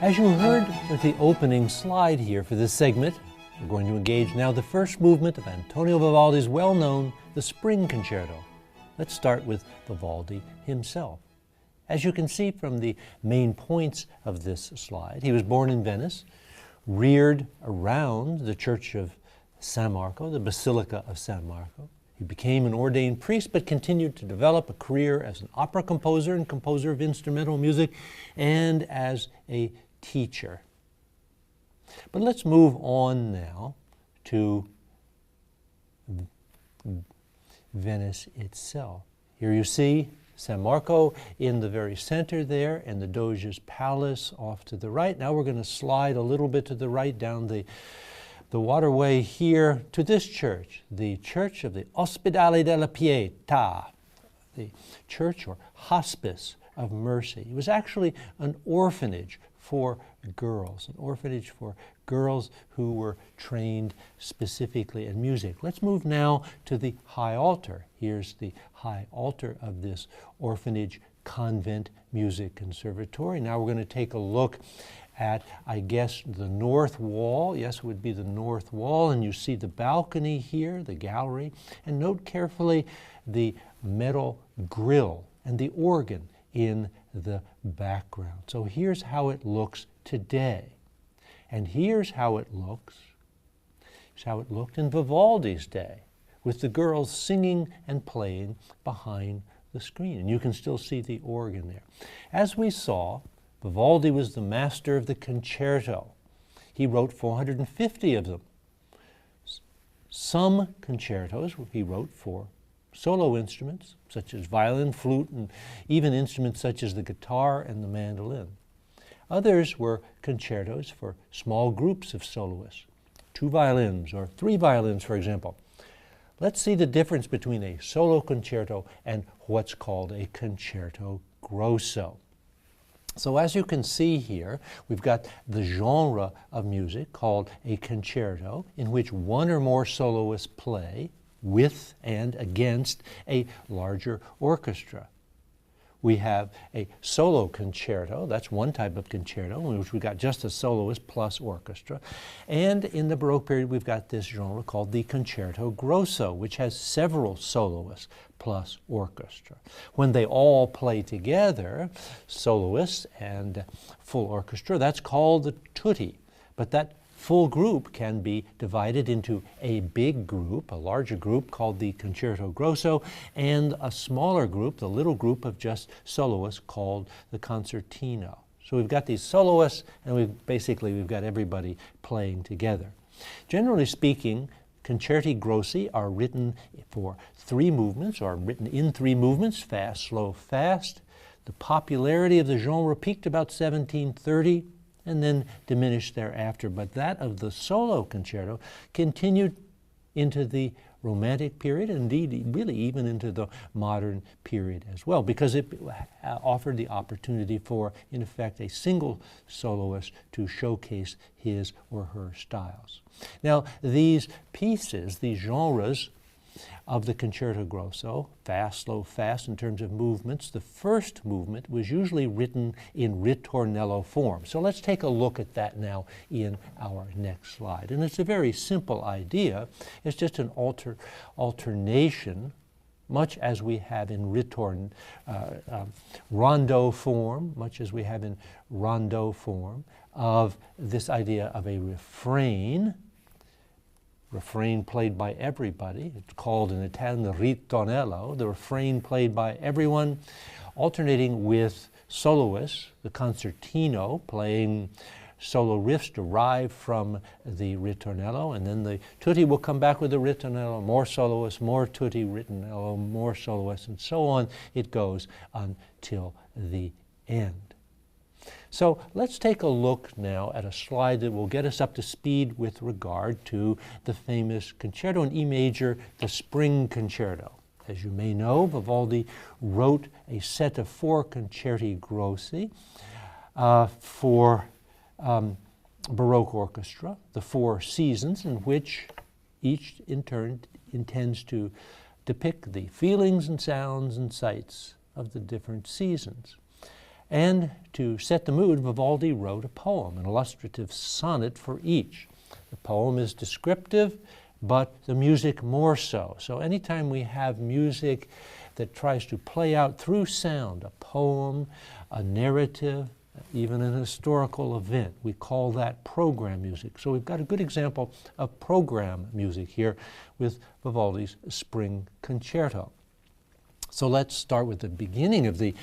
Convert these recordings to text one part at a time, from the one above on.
As you heard with the opening slide here for this segment, we're going to engage now the first movement of Antonio Vivaldi's well-known The Spring Concerto. Let's start with Vivaldi himself. As you can see from the main points of this slide, he was born in Venice, reared around the church of San Marco, the Basilica of San Marco. He became an ordained priest, but continued to develop a career as an opera composer and composer of instrumental music, and as a teacher. But let's move on now to Venice itself. Here you see San Marco in the very center there, and the Doge's Palace off to the right. Now we're going to slide a little bit to the right down the waterway here to this church, the Church of the Ospedale della Pietà, the church or hospice of mercy. It was actually an orphanage for girls, who were trained specifically in music. Let's move now to the high altar. Here's the high altar of this orphanage convent music conservatory. Now we're going to take a look at, I guess, the north wall. Yes, it would be the north wall, and you see the balcony here, the gallery, and note carefully the metal grill and the organ in the background. So here's how it looks today. And here's how it looks. Here's how it looked in Vivaldi's day, with the girls singing and playing behind the screen. And you can still see the organ there. As we saw, Vivaldi was the master of the concerto. He wrote 450 of them. Some concertos he wrote for solo instruments, such as violin, flute, and even instruments such as the guitar and the mandolin. Others were concertos for small groups of soloists, 2 violins or 3 violins, for example. Let's see the difference between a solo concerto and what's called a concerto grosso. So as you can see here, we've got the genre of music called a concerto, in which one or more soloists play with and against a larger orchestra. We have a solo concerto, that's one type of concerto, in which we've got just a soloist plus orchestra. And in the Baroque period, we've got this genre called the concerto grosso, which has several soloists plus orchestra. When they all play together, soloists and full orchestra, that's called the tutti. But that full group can be divided into a big group, a larger group called the concerto grosso, and a smaller group, the little group of just soloists, called the concertino. So we've got these soloists, and we've got everybody playing together. Generally speaking, concerti grossi are written for 3 movements, or written in 3 movements, fast, slow, fast. The popularity of the genre peaked about 1730, and then diminished thereafter. But that of the solo concerto continued into the Romantic period, indeed really even into the modern period as well, because it offered the opportunity for, in effect, a single soloist to showcase his or her styles. Now, these pieces, these genres of the concerto grosso, fast, slow, fast in terms of movements, the first movement was usually written in ritornello form. So let's take a look at that now in our next slide. And it's a very simple idea. It's just an alternation, much as we have in rondo form, of this idea of a refrain played by everybody. It's called in Italian the ritornello, the refrain played by everyone, alternating with soloists, the concertino, playing solo riffs derived from the ritornello, and then the tutti will come back with the ritornello, more soloists, more tutti, ritornello, more soloists, and so on it goes until the end. So let's take a look now at a slide that will get us up to speed with regard to the famous concerto in E major, the Spring Concerto. As you may know, Vivaldi wrote a set of 4 concerti grossi for Baroque orchestra, the 4 seasons, in which each in turn intends to depict the feelings and sounds and sights of the different seasons. And to set the mood, Vivaldi wrote a poem, an illustrative sonnet for each. The poem is descriptive, but the music more so. So anytime we have music that tries to play out through sound, a poem, a narrative, even an historical event, we call that program music. So we've got a good example of program music here with Vivaldi's Spring Concerto. So let's start with the beginning of the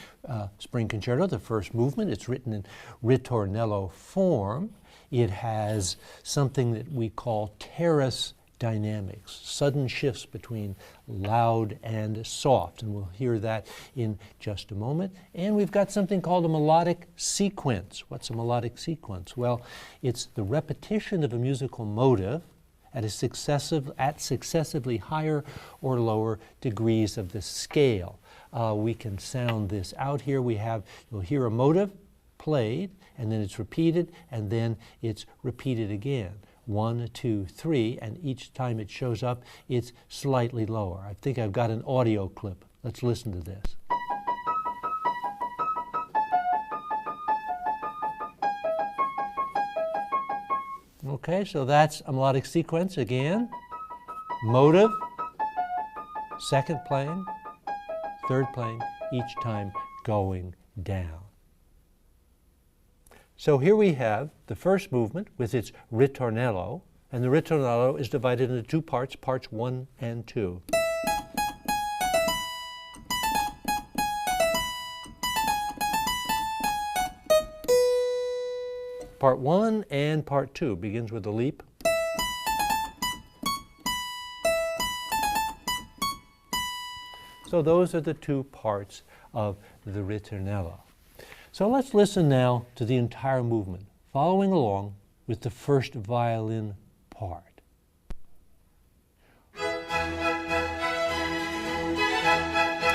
Spring Concerto, the first movement. It's written in ritornello form. It has something that we call terrace dynamics, sudden shifts between loud and soft, and we'll hear that in just a moment. And we've got something called a melodic sequence. What's a melodic sequence? Well, it's the repetition of a musical motive at successively higher or lower degrees of the scale. We can sound this out here. You'll hear a motive played, and then it's repeated, and then it's repeated again. 1, 2, 3, and each time it shows up, it's slightly lower. I think I've got an audio clip. Let's listen to this. Okay, so that's a melodic sequence again. Motive, second playing, third playing, each time going down. So here we have the first movement with its ritornello, and the ritornello is divided into two parts, parts 1 and 2. Part 1 and part 2 begins with a leap. So those are the two parts of the ritornello. So let's listen now to the entire movement, following along with the first violin part.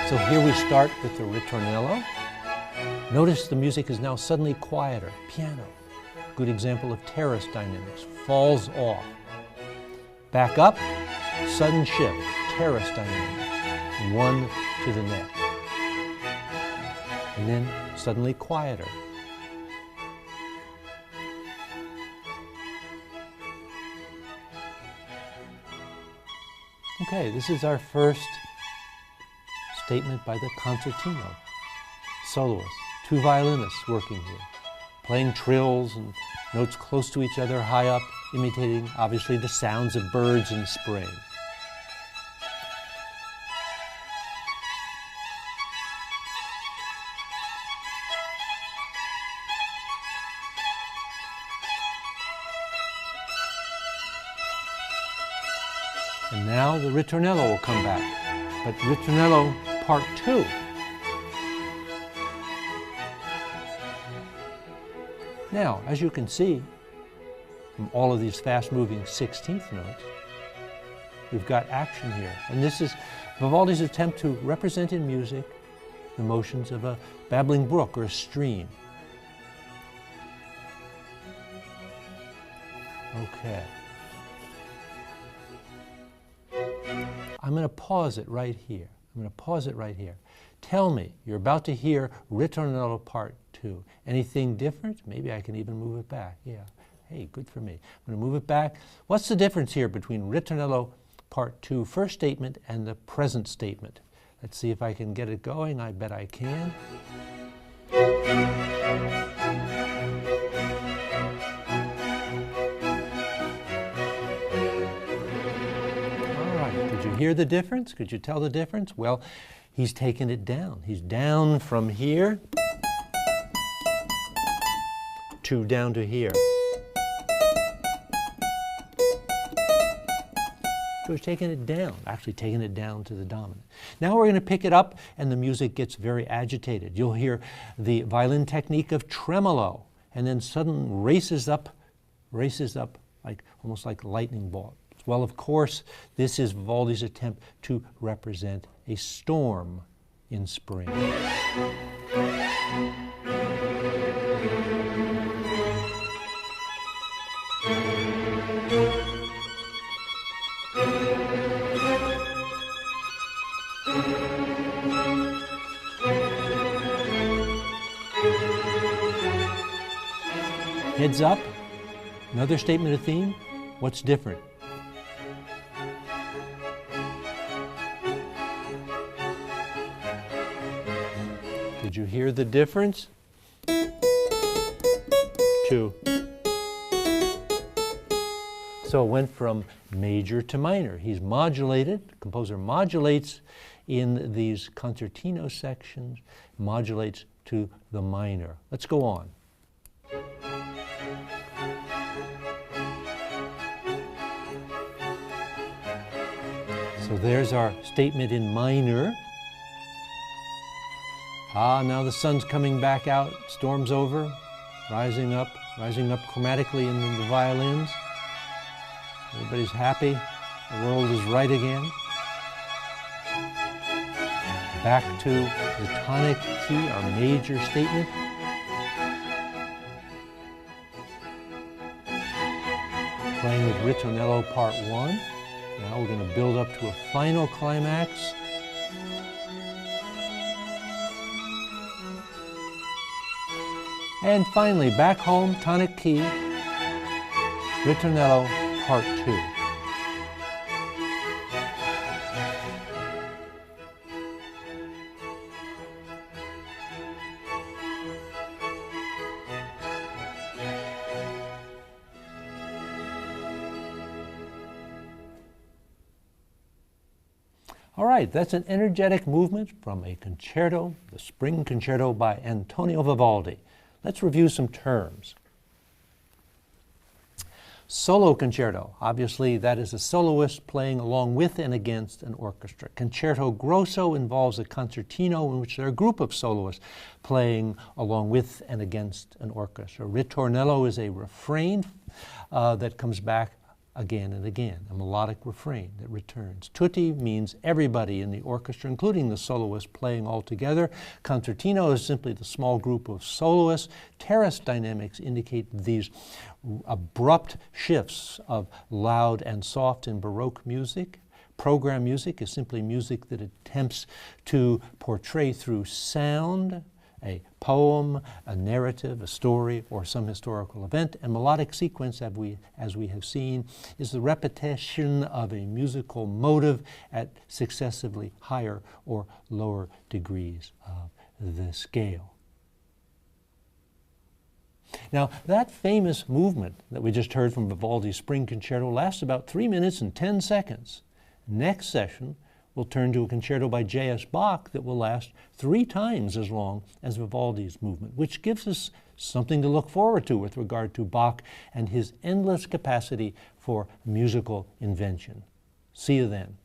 So here we start with the ritornello. Notice the music is now suddenly quieter. Piano. Good example of terrace dynamics. Falls off. Back up. Sudden shift. Terrace dynamics. One to the next. And then suddenly quieter. Okay, this is our first statement by the concertino. Soloists, two violinists working here, playing trills and notes close to each other, high up, imitating, obviously, the sounds of birds in spring. And now the ritornello will come back, but ritornello part 2. Now, as you can see from all of these fast-moving 16th notes, we've got action here. And this is Vivaldi's attempt to represent in music the motions of a babbling brook or a stream. Okay. I'm going to pause it right here. Tell me, you're about to hear ritornello part 2. Anything different? Maybe I can even move it back. Yeah. Hey, good for me. I'm going to move it back. What's the difference here between ritornello part 2, first statement, and the present statement? Let's see if I can get it going. I bet I can. Did you hear the difference? Could you tell the difference? Well, he's taken it down. He's down from here to down to here. So he's taking it down, actually taking it down to the dominant. Now we're going to pick it up and the music gets very agitated. You'll hear the violin technique of tremolo and then suddenly races up like almost like a lightning bolt. Well, of course, this is Vivaldi's attempt to represent a storm in spring. Heads up, another statement of theme. What's different? Did you hear the difference? 2. So it went from major to minor. He's modulated, the composer modulates in these concertino sections, modulates to the minor. Let's go on. So there's our statement in minor. Now the sun's coming back out, storm's over, rising up chromatically in the violins. Everybody's happy, the world is right again. Back to the tonic key, our major statement. Playing with Ritornello Part 1. Now we're going to build up to a final climax. And finally, back home, tonic key, Ritornello Part 2. All right, that's an energetic movement from a concerto, the Spring Concerto by Antonio Vivaldi. Let's review some terms. Solo concerto, obviously that is a soloist playing along with and against an orchestra. Concerto grosso involves a concertino in which there are a group of soloists playing along with and against an orchestra. Ritornello is a refrain that comes back again and again, a melodic refrain that returns. Tutti means everybody in the orchestra, including the soloist playing all together. Concertino is simply the small group of soloists. Terrace dynamics indicate these abrupt shifts of loud and soft in Baroque music. Program music is simply music that attempts to portray through sound a poem, a narrative, a story, or some historical event. And melodic sequence, as we have seen, is the repetition of a musical motive at successively higher or lower degrees of the scale. Now, that famous movement that we just heard from Vivaldi's Spring Concerto lasts about 3 minutes and 10 seconds. Next session, we'll turn to a concerto by J.S. Bach that will last 3 times as long as Vivaldi's movement, which gives us something to look forward to with regard to Bach and his endless capacity for musical invention. See you then.